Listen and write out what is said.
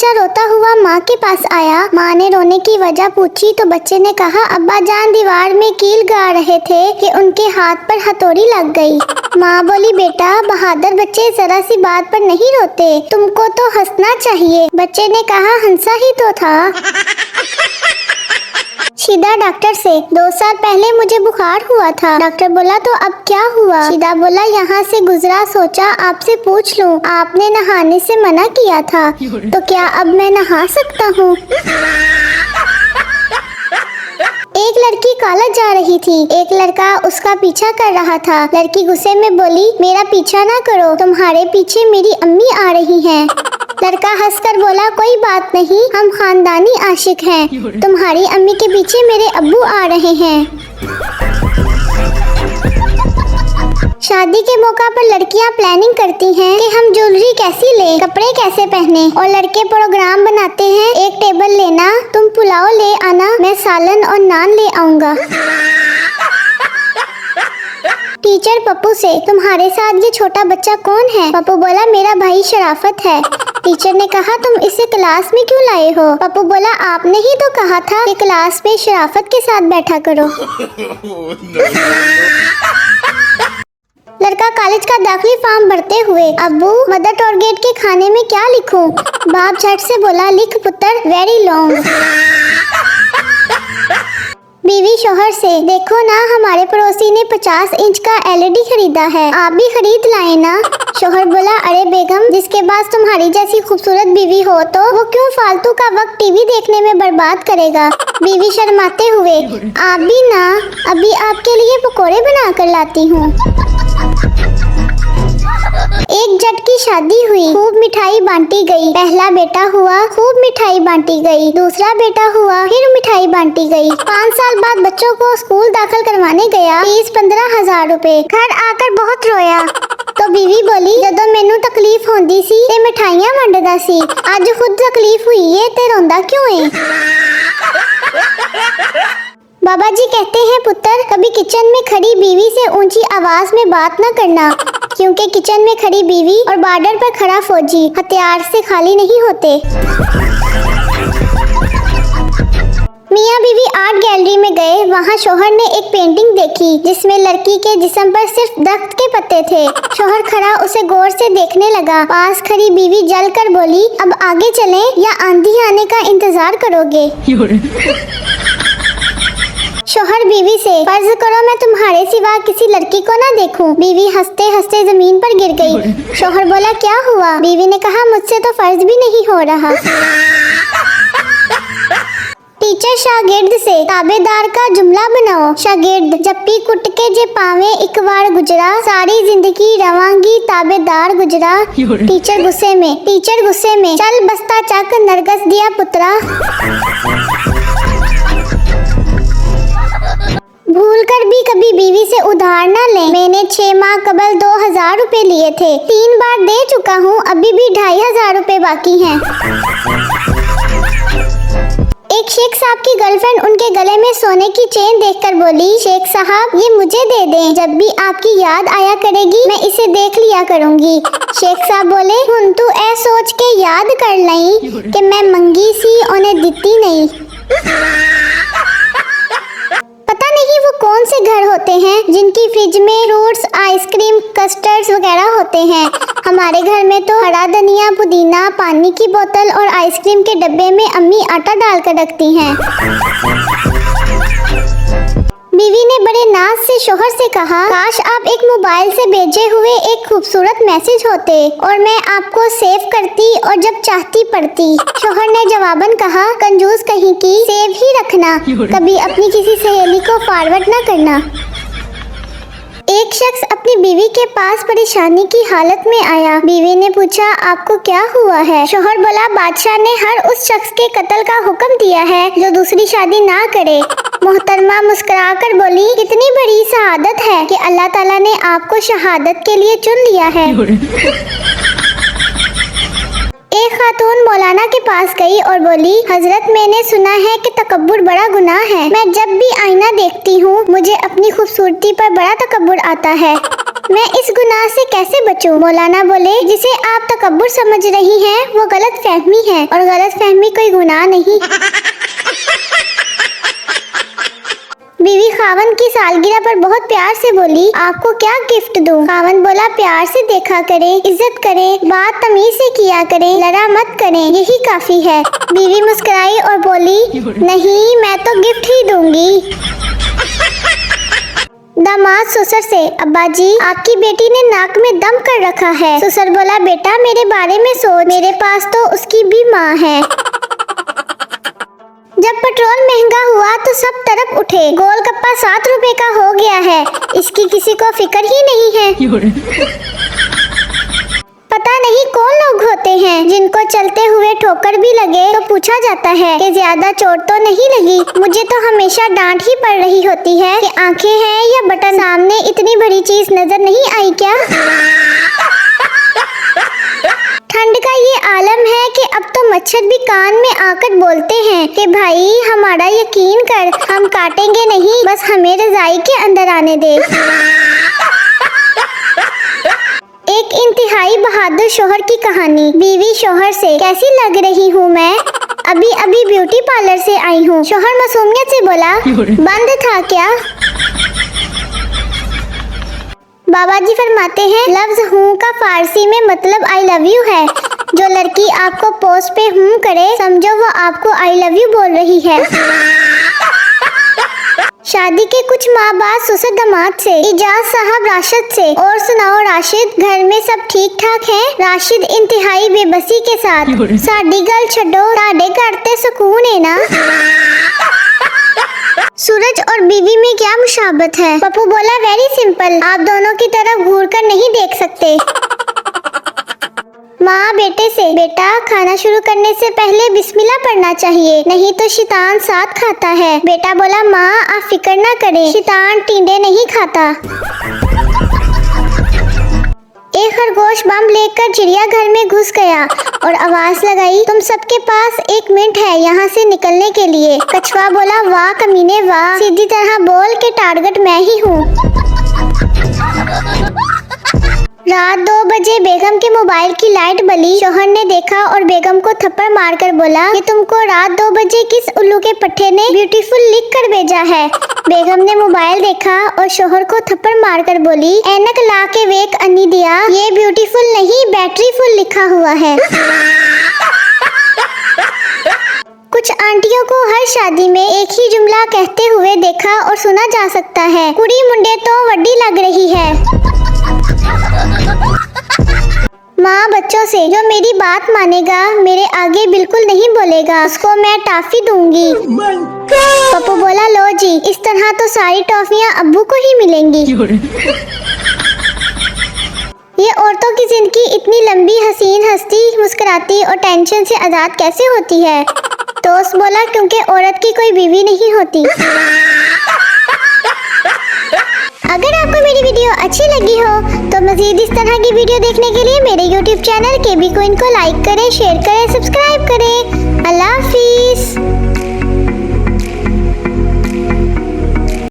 बच्चा रोता हुआ माँ के पास आया। माँ ने रोने की वजह पूछी तो बच्चे ने कहा, अब्बा जान दीवार में कील गा रहे थे कि उनके हाथ पर हथौड़ी लग गई। माँ बोली, बेटा बहादुर बच्चे जरा सी बात पर नहीं रोते, तुमको तो हंसना चाहिए। बच्चे ने कहा, हंसा ही तो था। शीदा डॉक्टर से, 2 साल पहले मुझे बुखार हुआ था। डॉक्टर बोला, तो अब क्या हुआ? शीदा बोला, यहाँ से गुजरा, सोचा आपसे पूछ लूं। आपने नहाने से मना किया था, तो क्या अब मैं नहा सकता हूँ? एक लड़की कॉलेज जा रही थी। एक लड़का उसका पीछा कर रहा था। लड़की गुस्से में बोली, मेरा पीछा ना करो, तुम्हारे पीछे मेरी अम्मी आ रही हैं। लड़का हंसकर बोला, कोई बात नहीं, हम खानदानी आशिक हैं। तुम्हारी अम्मी के पीछे मेरे अब्बू आ रहे हैं। शादी के मौका पर लड़कियां प्लानिंग करती हैं कि हम ज्वेलरी कैसी लें, कपड़े कैसे पहने, और लड़के प्रोग्राम बनाते हैं, एक टेबल लेना, तुम पुलाव ले आना, मैं सालन और नान ले आऊंगा। टीचर पप्पू से, तुम्हारे साथ ये छोटा बच्चा कौन है? पप्पू बोला, मेरा भाई शराफत है। टीचर ने कहा, तुम इसे क्लास में क्यों लाए हो? पप्पू बोला, आपने ही तो कहा था कि क्लास में शराफत के साथ बैठा करो। लड़का कॉलेज का दाखिली फॉर्म भरते हुए, अब्बू मदर टारगेट के खाने में क्या लिखूं? बाप झट से बोला, लिख पुत्र, वेरी लॉन्ग। बीवी शोहर से, देखो ना हमारे पड़ोसी ने 50 इंच का LED खरीदा है, आप भी खरीद लाए ना। शोहर बोला, अरे बेगम, जिसके पास तुम्हारी जैसी खूबसूरत बीवी हो तो वो क्यों फालतू का वक्त टीवी देखने में बर्बाद करेगा? बीवी शर्माते हुए, आप भी ना, अभी आपके लिए पकोड़े बना कर लाती हूँ। एक जट की शादी हुई, खूब मिठाई बांटी गई। पहला बेटा हुआ, खूब मिठाई बांटी गई। दूसरा बेटा हुआ, फिर मिठाई बांटी गई। 5 साल बाद बच्चों को स्कूल दाखिल करवाने गया, फीस 15,000 रुपए। घर आकर बहुत रोया तो बीवी बोली, जदों मैनू तकलीफ होंदी सी ते मिठाइयां वंडदा सी, अज खुद तकलीफ हुई है ते रोंदा क्यों है? बाबा जी कहते हैं, पुत्र कभी किचन में खड़ी बीवी से ऊंची आवाज में बात न करना, क्योंकि किचन में खड़ी बीवी और बॉर्डर पर खड़ा फौजी हथियार से खाली नहीं होते। मियाँ बीवी आर्ट गैलरी में गए। वहाँ शोहर ने एक पेंटिंग देखी जिसमें लड़की के जिस्म पर सिर्फ दरख्त के पत्ते थे। शोहर खड़ा उसे गौर से देखने लगा। पास खड़ी बीवी जलकर बोली, अब आगे चलें या आंधी आने का इंतजार करोगे? शोहर बीवी से, फर्ज करो मैं तुम्हारे सिवा किसी लड़की को ना देखूं। बीवी हंसते हंसते जमीन पर गिर गई। शोहर बोला, क्या हुआ? बीवी ने कहा, मुझसे तो फर्ज भी नहीं हो रहा। टीचर शागिर्द से, ताबेदार का जुमला बनाओ। शागिर्द, जप्पी कुट के जे पावे एक बार गुजरा, सारी जिंदगी रवांगी ताबेदार गुजरा। टीचर गुस्से में, चल बस्ता चक नरगस दिया पुत्रा। भूल कर भी कभी बीवी से उधार न लें। मैंने 6 माह कबल 2000 रुपए लिए थे, 3 बार दे चुका हूँ, अभी भी 2500 रुपए बाकी हैं। एक शेख साहब की गर्लफ्रेंड उनके गले में सोने की चेन देखकर बोली, शेख साहब ये मुझे दे दें, जब भी आपकी याद आया करेगी मैं इसे देख लिया करूंगी। शेख साहब बोले, हुन तू ऐ सोच के याद कर लई कि मैं मंगी सी उन्हें दिती नहीं। पता नहीं वो कौन से घर होते हैं जिनकी फ्रिज में फ्रूट्स, आइसक्रीम, कस्टर्ड्स वगैरह होते हैं। हमारे घर में तो हरा धनिया, पुदीना, पानी की बोतल और आइसक्रीम के डब्बे में अम्मी आटा डालकर रखती हैं। बीवी ने बड़े नाज से शोहर से कहा, काश आप एक मोबाइल से भेजे हुए एक खूबसूरत मैसेज होते और मैं आपको सेव करती और जब चाहती पढ़ती। शोहर ने जवाबन कहा, कंजूस कहीं की, सेव ही रखना, कभी अपनी किसी सहेली को फॉरवर्ड न करना। एक शख्स अपनी बीवी के पास परेशानी की हालत में आया। बीवी ने पूछा, आपको क्या हुआ है? शोहर बोला, बादशाह ने हर उस शख्स के कत्ल का हुक्म दिया है जो दूसरी शादी ना करे। मोहतरमा मुस्कुराकर बोली, कितनी बड़ी शहादत है कि अल्लाह ताला ने आपको शहादत के लिए चुन लिया है। एक खातून मौलाना के पास गई और बोली, हजरत मैंने सुना है कि तकब्बुर बड़ा गुनाह है। मैं जब भी आईना देखती हूँ मुझे अपनी खूबसूरती पर बड़ा तकब्बुर आता है। मैं इस गुनाह से कैसे बचूं? मौलाना बोले, जिसे आप तकब्बुर समझ रही हैं वो गलत फहमी है और गलत फहमी कोई गुनाह नहीं। बीवी खावन की सालगिरह पर बहुत प्यार से बोली, आपको क्या गिफ्ट दूं? खावन बोला, प्यार से देखा करे, इज्जत करे, बात तमीज से किया करे, लड़ा मत करें, यही काफी है। बीवी मुस्कुराई और बोली, नहीं मैं तो गिफ्ट ही दूंगी। दामाद ससुर से, अब्बा जी आपकी बेटी ने नाक में दम कर रखा है। ससुर बोला, बेटा मेरे बारे में सोच, मेरे पास तो उसकी भी माँ है। जब पेट्रोल महंगा हुआ तो सब तरफ उठे, गोलगप्पा 7 रुपए का हो गया है, इसकी किसी को फिक्र ही नहीं है। पता नहीं कौन लोग होते हैं जिनको चलते हुए ठोकर भी लगे तो पूछा जाता है कि ज्यादा चोट तो नहीं लगी। मुझे तो हमेशा डांट ही पड़ रही होती है कि आंखें हैं या बटन, सामने इतनी बड़ी चीज नजर नहीं आई क्या? ठंड का ये आलम है कि अब तो मच्छर भी कान में आकर बोलते हैं कि भाई हमारा यकीन कर, हम काटेंगे नहीं, बस हमें रजाई के अंदर आने दे। एक इंतहाई बहादुर शोहर की कहानी। बीवी शोहर से, कैसी लग रही हूँ मैं? अभी अभी ब्यूटी पार्लर से आई हूँ। शोहर मासूमियत से बोला, बंद था क्या? बाबा जी फरमाते हैं, लफ्ज हूँ का फारसी में मतलब आई लव यू है। जो लड़की आपको पोस्ट पे हूँ करे समझो वो आपको आई लव यू बोल रही है। शादी के कुछ माह बाद ससुर दामाद से, इजाज साहब राशिद से, और सुनाओ राशिद घर में सब ठीक ठाक है? राशिद इंतहाई बेबसी के साथ, साडी गल छड्डो, साडे घर ते सुकून है ना। सूरज और बीवी में क्या मुशाबत है? पप्पू बोला, वेरी सिंपल, आप दोनों की तरफ घूर कर नहीं देख सकते। माँ बेटे से, बेटा खाना शुरू करने से पहले बिस्मिल्लाह पढ़ना चाहिए, नहीं तो शैतान साथ खाता है। बेटा बोला, माँ आप फिक्र ना करें, शैतान टींडे नहीं खाता। एक खरगोश बम लेकर चिड़ियाघर में घुस गया और आवाज लगाई, तुम सबके पास 1 मिनट है यहाँ से निकलने के लिए। कछुआ बोला, वाह कमीने वाह, सीधी तरह बोल के टारगेट मैं ही हूँ। रात 2 बजे बेगम के मोबाइल की लाइट बली। शोहर ने देखा और बेगम को थप्पड़ मारकर बोला, ये तुमको रात 2 बजे किस उल्लू के पट्टे ने ब्यूटीफुल लिख कर भेजा है? बेगम ने मोबाइल देखा और शोहर को थप्पड़ मारकर बोली, ऐनक ला के वेक अन्नी दिया, ये ब्यूटीफुल नहीं बैटरी फुल लिखा हुआ है। कुछ आंटियों को हर शादी में एक ही जुमला कहते हुए देखा और सुना जा सकता है, कुड़ी मुंडे तो वड्डी लग रही है। माँ बच्चों से, जो मेरी बात मानेगा मेरे आगे बिल्कुल नहीं बोलेगा उसको मैं टॉफी दूंगी। पप्पू बोला, लो जी, इस तरह तो सारी टॉफियाँ अब्बू को ही मिलेंगी। ये औरतों की जिंदगी इतनी लंबी, हसीन, हंसती, मुस्कुराती और टेंशन से आजाद कैसे होती है? दोस्त बोला, क्योंकि औरत की कोई बीवी नहीं होती। अगर आपको मेरी वीडियो अच्छी लगी हो तो मज़ीद इस तरह की वीडियो देखने के लिए मेरे YouTube चैनल KB Queen को लाइक करें, शेयर करें, सब्सक्राइब करें। अल्लाह हाफिज़।